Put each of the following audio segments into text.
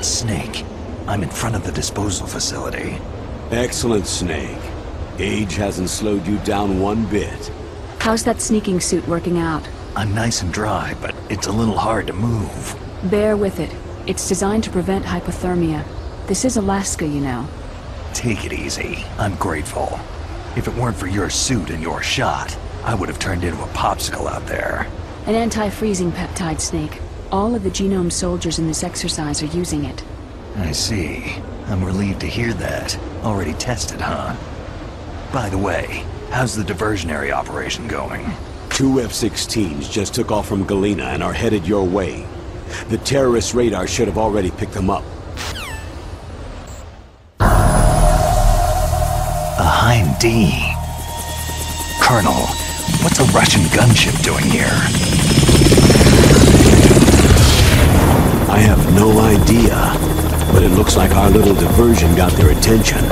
Snake. I'm in front of the disposal facility. Excellent, Snake. Age hasn't slowed you down one bit. How's that sneaking suit working out? I'm nice and dry, but it's a little hard to move. Bear with it. It's designed to prevent hypothermia. This is Alaska, you know. Take it easy. I'm grateful. If it weren't for your suit and your shot, I would have turned into a popsicle out there. An anti-freezing peptide, Snake. All of the genome soldiers in this exercise are using it. I see. I'm relieved to hear that. Already tested, huh? By the way, how's the diversionary operation going? 2 F-16s just took off from Galena and are headed your way. The terrorist radar should have already picked them up. A Heim D. Colonel, what's a Russian gunship doing here? I have no idea, but it looks like our little diversion got their attention.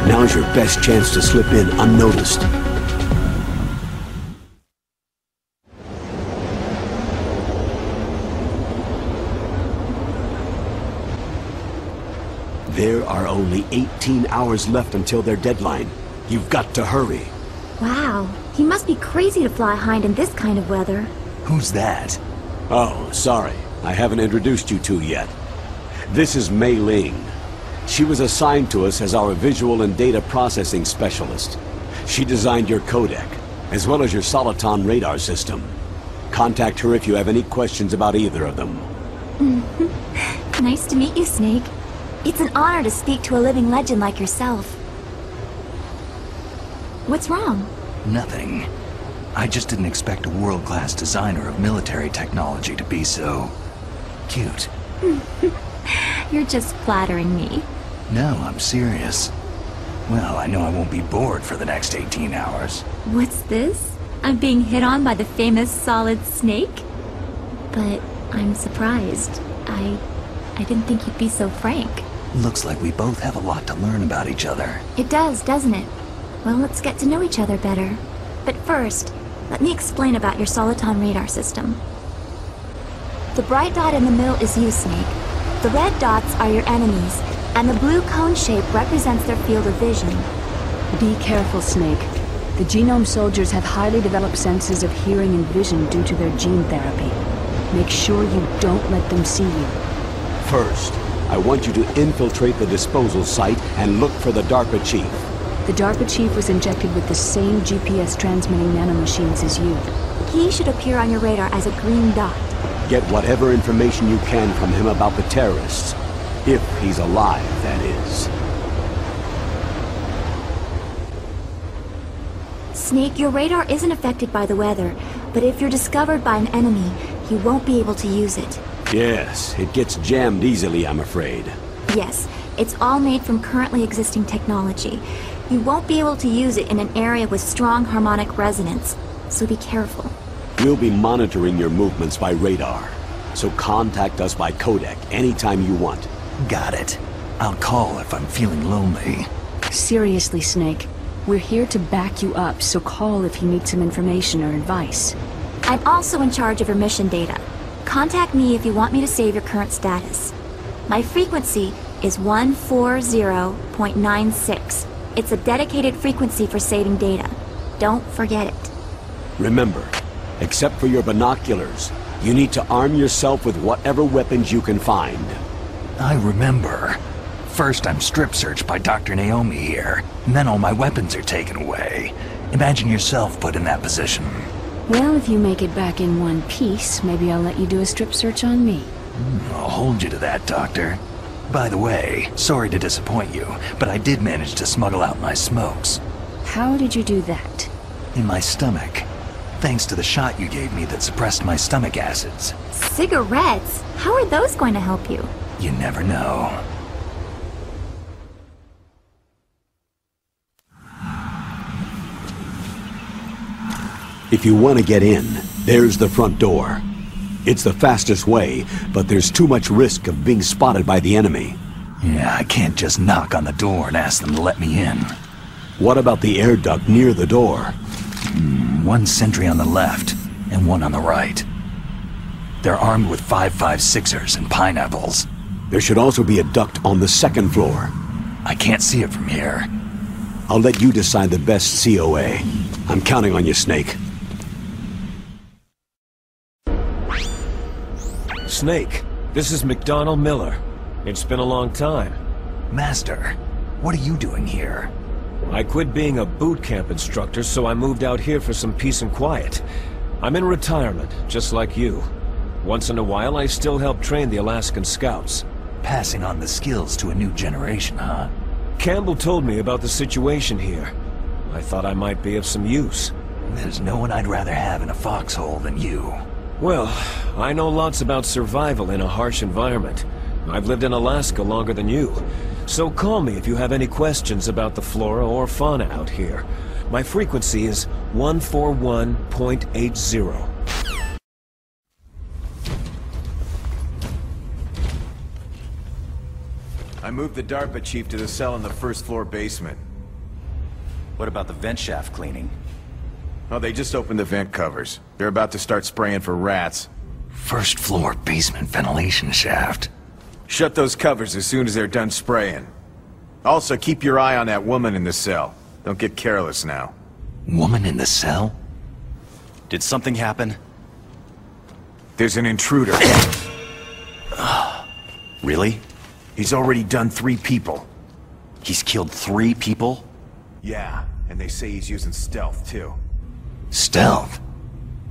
Now's your best chance to slip in unnoticed. There are only 18 hours left until their deadline. You've got to hurry. Wow, he must be crazy to fly Hind in this kind of weather. Who's that? Oh, sorry. I haven't introduced you two yet. This is Mei Ling. She was assigned to us as our visual and data processing specialist. She designed your codec, as well as your Soliton radar system. Contact her if you have any questions about either of them. Nice to meet you, Snake. It's an honor to speak to a living legend like yourself. What's wrong? Nothing. I just didn't expect a world-class designer of military technology to be so... cute. You're just flattering me. No, I'm serious. Well, I know I won't be bored for the next 18 hours. What's this? I'm being hit on by the famous Solid Snake? But I'm surprised. I didn't think you'd be so frank. Looks like we both have a lot to learn about each other. It does, doesn't it? Well, let's get to know each other better. But first, let me explain about your Soliton radar system. The bright dot in the middle is you, Snake. The red dots are your enemies, and the blue cone shape represents their field of vision. Be careful, Snake. The genome soldiers have highly developed senses of hearing and vision due to their gene therapy. Make sure you don't let them see you. First, I want you to infiltrate the disposal site and look for the DARPA chief. The DARPA chief was injected with the same GPS transmitting nanomachines as you. He should appear on your radar as a green dot. Get whatever information you can from him about the terrorists. If he's alive, that is. Snake, your radar isn't affected by the weather, but if you're discovered by an enemy, you won't be able to use it. Yes, it gets jammed easily, I'm afraid. Yes, it's all made from currently existing technology. You won't be able to use it in an area with strong harmonic resonance, so be careful. We'll be monitoring your movements by radar, so contact us by codec anytime you want. Got it. I'll call if I'm feeling lonely. Seriously, Snake. We're here to back you up, so call if you need some information or advice. I'm also in charge of your mission data. Contact me if you want me to save your current status. My frequency is 140.96. It's a dedicated frequency for saving data. Don't forget it. Remember, except for your binoculars, you need to arm yourself with whatever weapons you can find. I remember. First I'm strip searched by Dr. Naomi here, and then all my weapons are taken away. Imagine yourself put in that position. Well, if you make it back in one piece, maybe I'll let you do a strip search on me. I'll hold you to that, Doctor. By the way, sorry to disappoint you, but I did manage to smuggle out my smokes. How did you do that? In my stomach. Thanks to the shot you gave me that suppressed my stomach acids. Cigarettes? How are those going to help you? You never know. If you want to get in, there's the front door. It's the fastest way, but there's too much risk of being spotted by the enemy. Yeah, I can't just knock on the door and ask them to let me in. What about the air duct near the door? One sentry on the left, and one on the right. They're armed with 5.56ers and pineapples. There should also be a duct on the second floor. I can't see it from here. I'll let you decide the best COA. I'm counting on you, Snake. Snake, this is McDonald Miller. It's been a long time. Master, what are you doing here? I quit being a boot camp instructor, so I moved out here for some peace and quiet. I'm in retirement, just like you. Once in a while, I still help train the Alaskan Scouts. Passing on the skills to a new generation, huh? Campbell told me about the situation here. I thought I might be of some use. There's no one I'd rather have in a foxhole than you. Well, I know lots about survival in a harsh environment. I've lived in Alaska longer than you. So call me if you have any questions about the flora or fauna out here. My frequency is 141.80. I moved the DARPA chief to the cell in the first floor basement. What about the vent shaft cleaning? Oh, they just opened the vent covers. They're about to start spraying for rats. First floor basement ventilation shaft. Shut those covers as soon as they're done spraying. Also, keep your eye on that woman in the cell. Don't get careless now. Woman in the cell? Did something happen? There's an intruder. Really? He's already done 3 people. He's killed 3 people? Yeah, and they say he's using stealth, too. Stealth?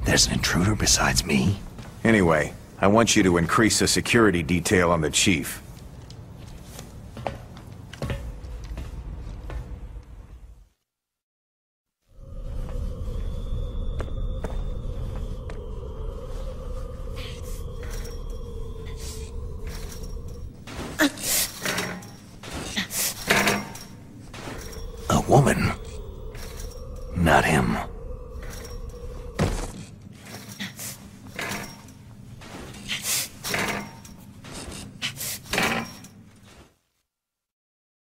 There's an intruder besides me? Anyway, I want you to increase the security detail on the chief. A woman? Not him.